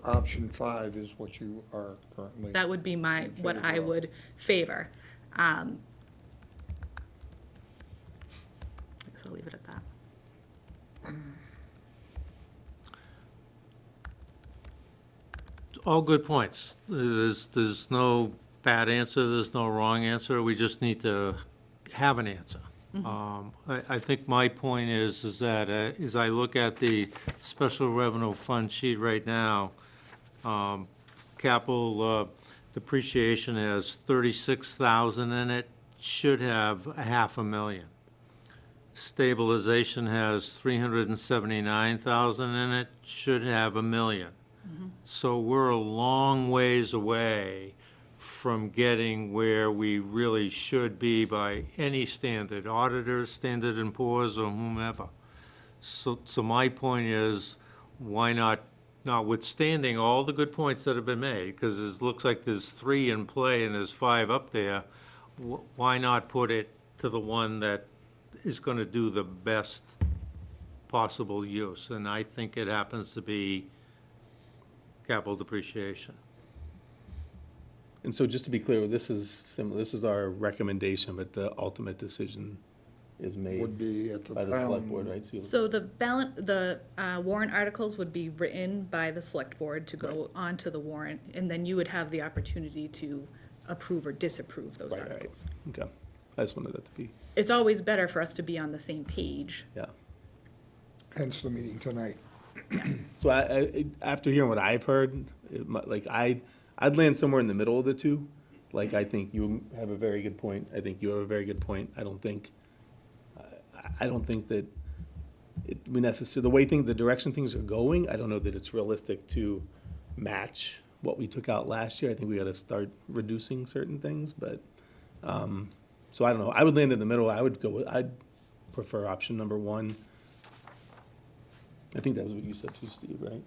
option 5 is what you are currently. That would be what I favor of. would favor. I guess I'll leave it at that. All good points. There's no bad answer, there's no wrong answer, we just need to have an answer. I think my point is that as I look at the special revenue fund sheet right now, capital depreciation has 36,000 in it, should have 500,000. Stabilization has 379,000 in it, should have 1 million. So we're a long ways away from getting where we really should be by any standard, auditors, Standard & Poor's, or whomever. So my point is, why not, notwithstanding all the good points that have been made, because it looks like there's 3 in play and there's 5 up there, why not put it to the one that is going to do the best possible use? And I think it happens to be capital depreciation. And so just to be clear, this is similar, this is our recommendation, but the ultimate decision is made Would be at the by the select town. board, right? So the warrant articles would be written by the select board to go onto the warrant, and then you would have the opportunity to approve or disapprove those Right, right. articles. Okay, I just wanted that to be, It's always better for us to be on the same page. yeah. Hence the meeting tonight. So after hearing what I've heard, I'd land somewhere in the middle of the two. Like, I think you have a very good point. I think you have a very good point. I don't think that we necessarily, the direction things are going, I don't know that it's realistic to match what we took out last year. I think we gotta start reducing certain things, but, so I don't know. I would land in the middle. I'd prefer option number 1. I think that was what you said too, Steve, right?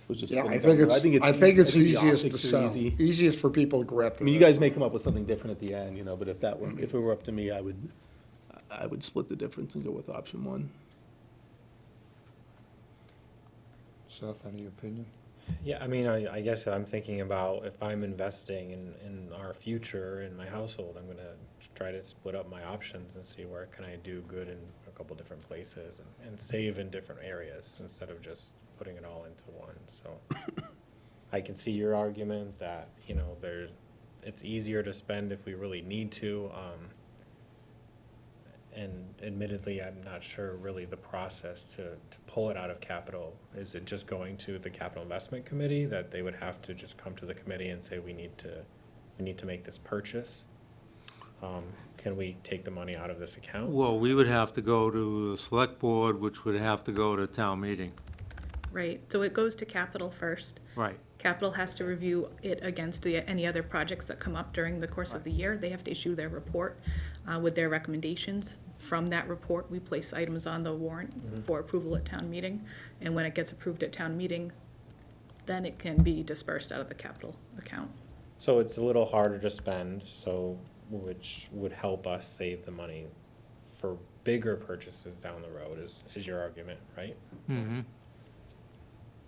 Was just Yeah, putting I think it down. it's the easiest to optics are sell, easy. easiest for people to grab. I mean, you guys may come up with something different at the end, but if it were up to me, I would split the difference and go with option 1. Seth, any opinion? Yeah, I mean, I guess I'm thinking about if I'm investing in our future in my household, I'm gonna try to split up my options and see where can I do good in a couple different places and save in different areas instead of just putting it all into one. So I can see your argument that, it's easier to spend if we really need to. And admittedly, I'm not sure really the process to pull it out of capital. Is it just going to the capital investment committee that they would have to just come to the committee and say, we need to we need to make this purchase. Can we take the money out of this account? Well, we would have to go to the select board, which would have to go to town meeting. Right, so it goes to capital first. Right. Capital has to review it against any other projects that come up during the course of the year. They have to issue their report with their recommendations. From that report, we place items on the warrant for approval at town meeting. And when it gets approved at town meeting, then it can be dispersed out of the capital account. So it's a little harder to spend, so, which would help us save the money for bigger purchases down the road is your argument, right? Mm-hmm.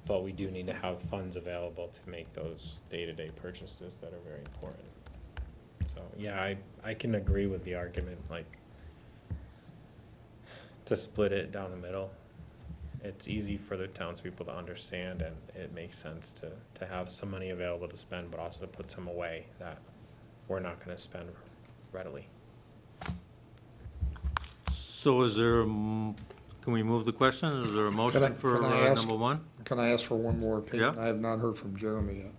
But we do need to have funds available to make those day-to-day purchases that are very important. So, yeah, I can agree with the argument, like, to split it down the middle. It's easy for the townspeople to understand, and it makes sense to have some money available to spend, but also to put some away that we're not gonna spend readily. So is there, can we move the question? Is there a motion for can I ask- number one? Can I ask for one more opinion? Yeah. I have not heard from Jeremy yet.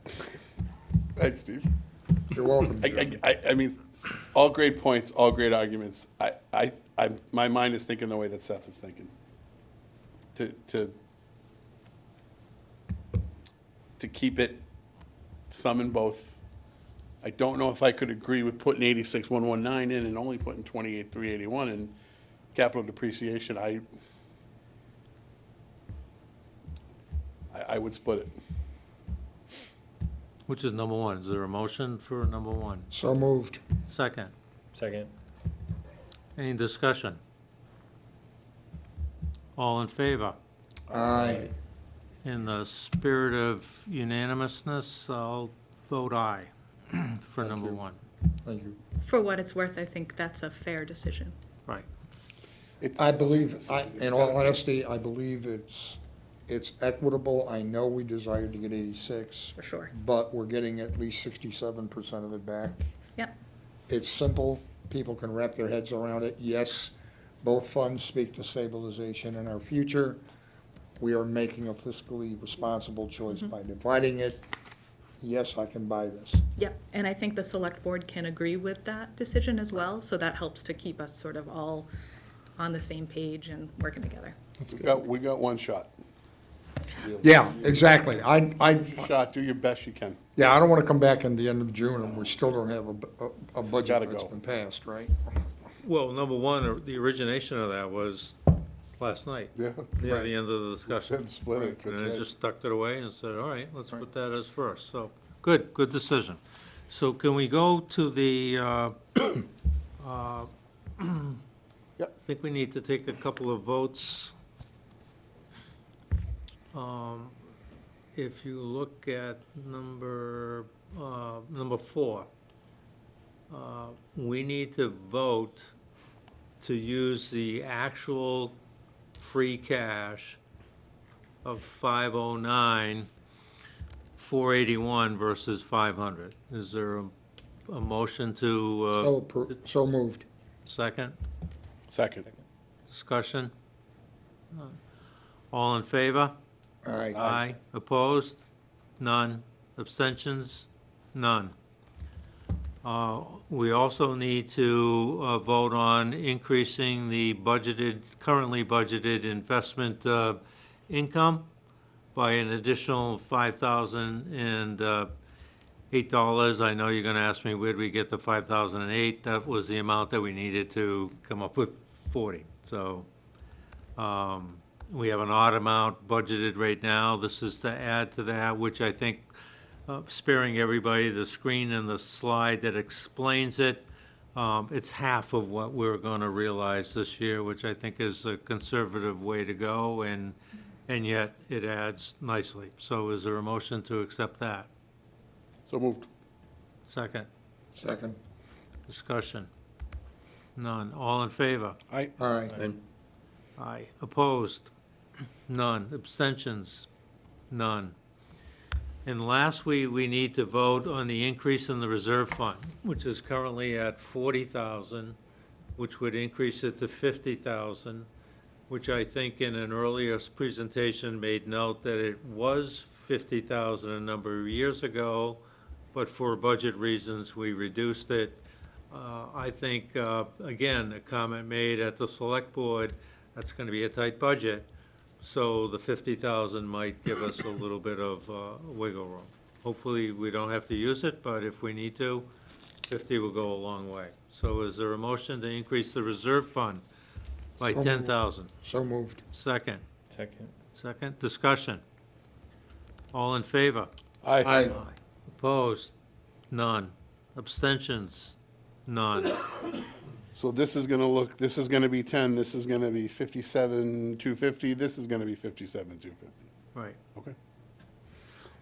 Thanks, Steve. You're welcome. Jeremy. I mean, all great points, all great arguments. My mind is thinking the way that Seth is thinking. To keep it some in both. I don't know if I could agree with putting 86,119 in and only putting 28,381 in capital depreciation. I would split it. Which is number one? Is there a motion for number one? So moved. Second. Second? Any discussion? All in favor? Aye. In the spirit of unanimousness, I'll vote aye for Thank number you. one. Thank you. For what it's worth, I think that's a fair decision. Right. I believe, in all honesty, I believe it's equitable. I know we desired to get 86, For sure. but we're getting at least 67% of it back. Yep. It's simple. People can wrap their heads around it. Yes, both funds speak to stabilization in our future. We are making a fiscally responsible choice by dividing it. Yes, I can buy this. Yep, and I think the select board can agree with that decision as well, so that helps to keep us sort of all on the same page and working together. We got one shot. Yeah, exactly. Shot, do your best you can. Yeah, I don't want to come back in the end of June and we still don't have a budget Gotta that's go. been passed, right? Well, number one, the origination of that was last night. Yeah. Near the end of the discussion. Said split it, that's And I right. just tucked it away and said, all right, let's put that as first. So, good decision. So can we go to the, Yeah. I think we need to take a couple of votes. If you look at number 4, we need to vote to use the actual free cash of 509, 481 versus 500. Is there a motion to, So moved. second, Second. discussion? All in favor? Aye. Aye. Opposed? None. Abstentions? None. We also need to vote on increasing the currently budgeted investment income by an additional $5,008. I know you're gonna ask me, where did we get the 5,008? That was the amount that we needed to come up with 40. So, we have an odd amount budgeted right now. This is to add to that, which I think, sparing everybody the screen and the slide that explains it, it's half of what we're gonna realize this year, which I think is a conservative way to go, and yet it adds nicely. So is there a motion to accept that? So moved. Second, Second. discussion? None. All in favor? Aye. Aye. Aye. Opposed? None. Abstentions? None. And lastly, we need to vote on the increase in the reserve fund, which is currently at 40,000, which would increase it to 50,000, which I think in an earlier presentation made note that it was 50,000 a number of years ago, but for budget reasons, we reduced it. I think, again, a comment made at the select board, that's gonna be a tight budget, so the 50,000 might give us a little bit of wiggle room. Hopefully, we don't have to use it, but if we need to, 50 will go a long way. So is there a motion to increase the reserve fund by So moved. 10,000? So moved. Second, Second. discussion. All in favor? Aye. Opposed? None. Abstentions? None. So this is gonna be 10, this is gonna be 57,250, this is gonna be 57,250. Right. Okay.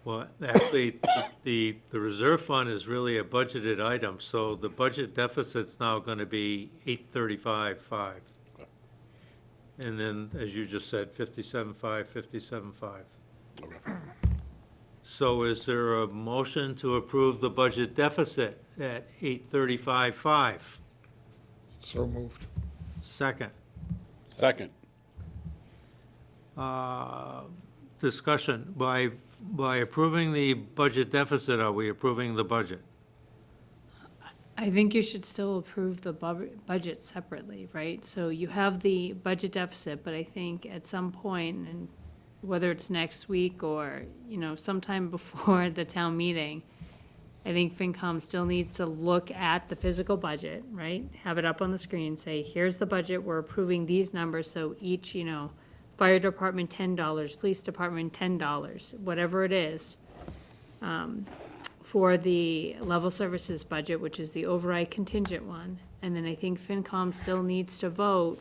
Well, actually, the reserve fund is really a budgeted item, so the budget deficit's now gonna be 835.5. And then, as you just said, 57.5, 57.5. Okay. So is there a motion to approve the budget deficit at 835.5? So moved. Second. Second. Discussion, by approving the budget deficit, are we approving the budget? I think you should still approve the budget separately, right? So you have the budget deficit, but I think at some point, and whether it's next week or, sometime before the town meeting, I think FinCom still needs to look at the physical budget, right? Have it up on the screen, say, here's the budget, we're approving these numbers, so each, fire department $10, police department $10, whatever it is. For the level services budget, which is the override contingent one. And then I think FinCom still needs to vote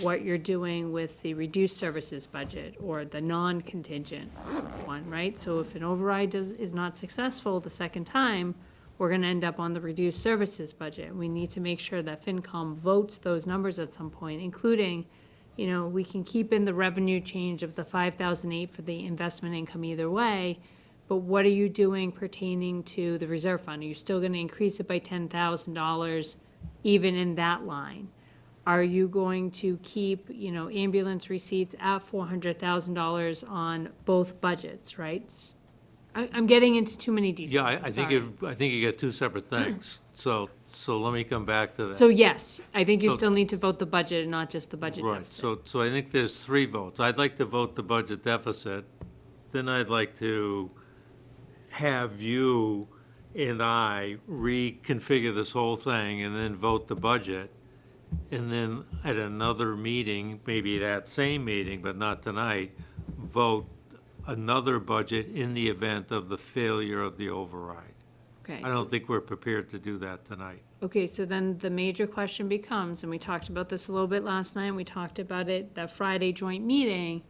what you're doing with the reduced services budget or the non-contingent one, right? So if an override is not successful the second time, we're gonna end up on the reduced services budget. We need to make sure that FinCom votes those numbers at some point, including, we can keep in the revenue change of the 5,008 for the investment income either way, but what are you doing pertaining to the reserve fund? Are you still gonna increase it by $10,000 even in that line? Are you going to keep, ambulance receipts at $400,000 on both budgets, right? I'm getting into too many details. Yeah, I'm I think sorry. I think you get two separate things. So let me come back to that. So yes, I think you So- still need to vote the budget and not just the budget Right, deficit. so I think there's three votes. I'd like to vote the budget deficit, then I'd like to have you and I reconfigure this whole thing and then vote the budget. And then at another meeting, maybe that same meeting, but not tonight, vote another budget in the event of the failure of the override. Okay, I don't think we're prepared to do that tonight. okay, so then the major question becomes, and we talked about this a little bit last night, and we talked about it that Friday joint meeting,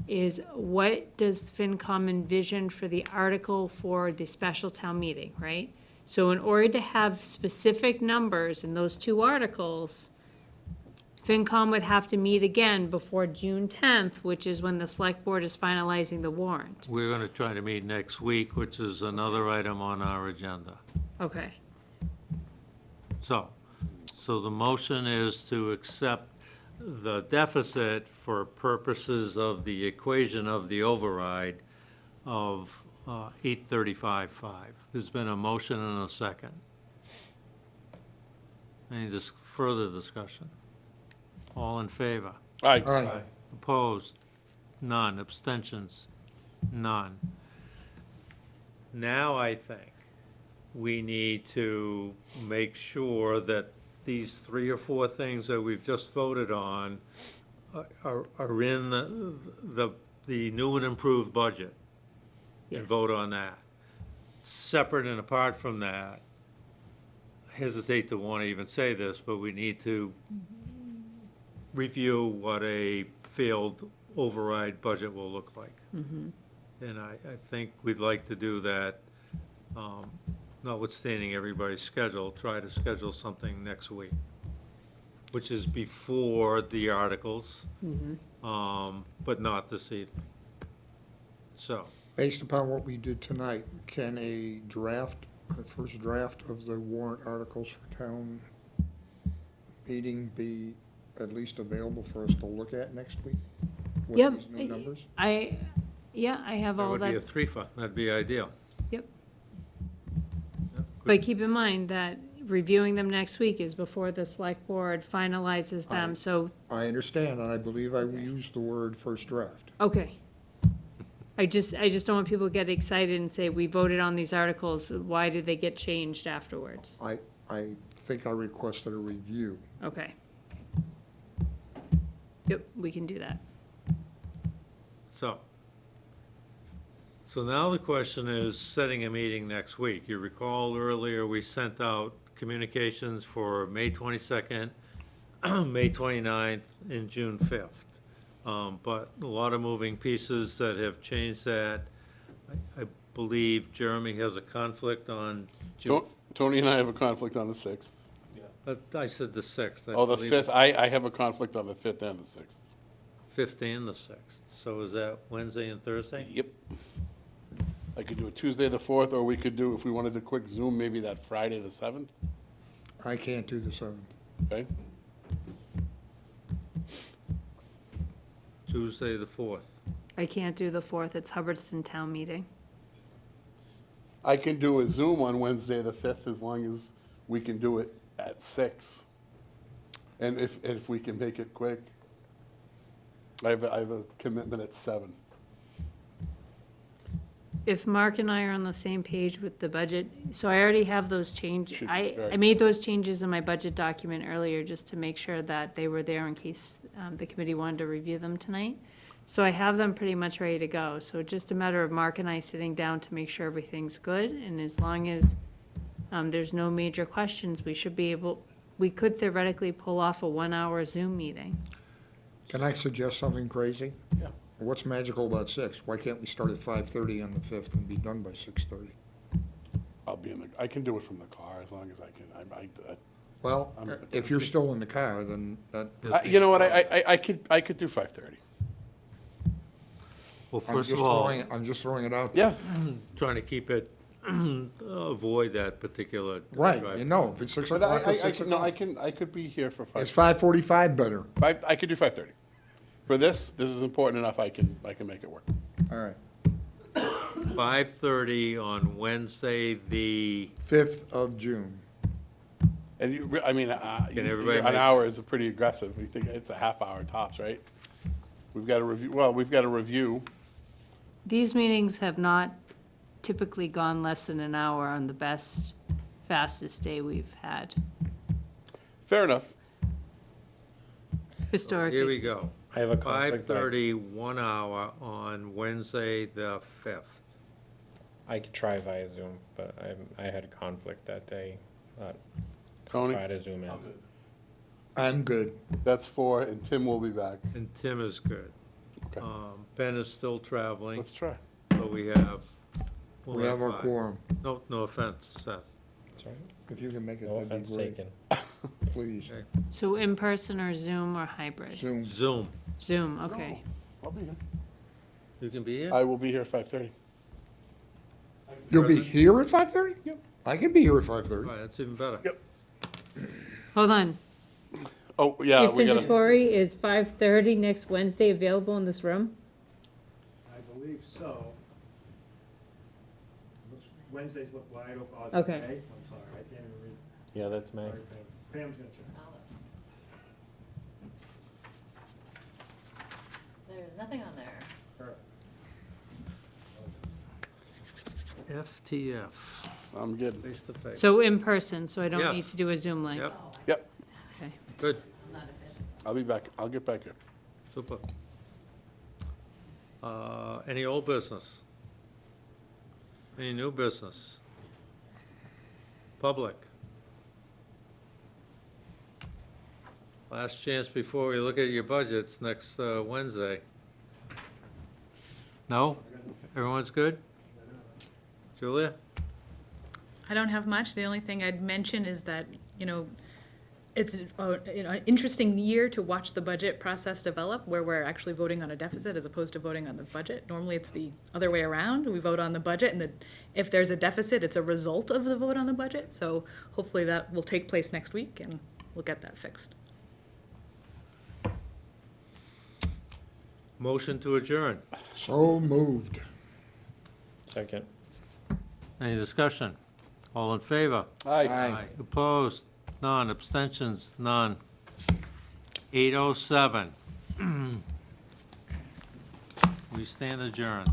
is what does FinCom envision for the article for the special town meeting, right? So in order to have specific numbers in those two articles, FinCom would have to meet again before June 10th, which is when the select board is finalizing the warrant. We're gonna try to meet next week, which is another item on our agenda. Okay, So the motion is to accept the deficit for purposes of the equation of the override of 835.5. There's been a motion and a second. Any further discussion? All in favor? Aye. Aye. Opposed? None. Abstentions? None. Now I think we need to make sure that these 3 or 4 things that we've just voted on are in the new and improved budget. And Yes. vote on that. Separate and apart from that, I hesitate to want to even say this, but we need to review what a failed override budget will look like. And I think we'd like to do that, notwithstanding everybody's schedule, try to schedule something next week, which is before the articles, but not this evening. So, Based upon what we did tonight, can a first draft of the warrant articles for town meeting be at least available for us to look at next week? With Yep. these new numbers? I have that all would be a that, 3 fund, that'd be ideal. yep. But keep in mind that reviewing them next week is before the select board finalizes them, so, I understand, and I believe I used the word first draft. okay. I just don't want people to get excited and say, we voted on these articles, why did they get changed afterwards? I think I requested a review. Okay. Yep, we can do that. So now the question is setting a meeting next week. You recall earlier, we sent out communications for May 22nd, May 29th, and June 5th. But a lot of moving pieces that have changed that. I believe Jeremy has a conflict on June. Tony and I have a conflict on the 6th. I said the 6th. I Oh, the believe 5th, I have a conflict on the 5th and the 6th. 5th and the 6th. So is that Wednesday and Thursday? Yep. I could do it Tuesday, the 4th, or we could do, if we wanted a quick Zoom, maybe that Friday, the 7th, I can't do the 7th. okay? Tuesday, the 4th. I can't do the 4th, it's Hubbardston Town Meeting. I can do a Zoom on Wednesday, the 5th, as long as we can do it at 6. And if we can make it quick. I have a commitment at 7. If Mark and I are on the same page with the budget, so I already have those changes. Should- I right. made those changes in my budget document earlier just to make sure that they were there in case the committee wanted to review them tonight. So I have them pretty much ready to go. So it's just a matter of Mark and I sitting down to make sure everything's good. And as long as there's no major questions, we could theoretically pull off a 1-hour Zoom meeting. Can I suggest something crazy? Yeah. What's magical about 6? Why can't we start at 5:30 on the 5th and be done by 6:30? I'll be I can do it from the car as long as I can. Well, if you're still in the car, then that, You know what, I could do 5:30. Well, I'm first just of all, I'm just throwing it out there. Yeah, trying to keep it, avoid that particular. Right, drive. you know, if it's 6 but o'clock, it's 6 no, o'clock. I could be here for 5. It's 5:45 better. I could do 5:30. For this is important enough, I can make it work. All right. 5:30 on Wednesday, the, 5th of June. And everybody an make- hour is pretty aggressive. We think it's a half hour tops, right? We've got to review. These meetings have not typically gone less than an hour on the fastest day we've had Fair enough. historically. here we go. I have a conflict. that 5:30, 1 hour on Wednesday, the 5th. I could try via Zoom, but I had a conflict that day. Tony, Try to Zoom in. I'm good. that's 4, and Tim will be back. And Tim is good. Okay, Ben is still traveling, let's try. but we have. we'll We have our 5. quorum. No offense, Seth. That's right. If you can make it, No that'd be offense great. taken. Please. Okay. So in person or Zoom or hybrid? Zoom. Zoom. Zoom, okay. I'll be here. You can be here? I will be here at 5:30. You'll be here at 5:30? Yep. I can be here at All 5:30. right, that's even better. Yep. Hold on. Oh, yeah, we gotta, Inventory is 5:30 next Wednesday available in this room? I believe so. Wednesdays look wide open. Oh, is it Okay. May? I'm sorry, I can't even read. Yeah, that's May. Sorry, Pam. Pam's gonna check. There's nothing on there. Her. FTF, I'm good. face to face. So in person, so I don't need Yes. to do a Zoom link? Yep, Yep, Okay. good, I'm not efficient. I'll be back. I'll get back here. super. Any old business? Any new business? Public? Last chance before we look at your budgets next Wednesday. No? Everyone's good? Julia? I don't have much. The only thing I'd mention is that, it's an interesting year to watch the budget process develop, where we're actually voting on a deficit as opposed to voting on the budget. Normally, it's the other way around. We vote on the budget, and if there's a deficit, it's a result of the vote on the budget. So hopefully that will take place next week, and we'll get that fixed. Motion to adjourn. So moved. Second. Any discussion? All in favor? Aye. Opposed? None. Abstentions? None. 8:07. We stand adjourned.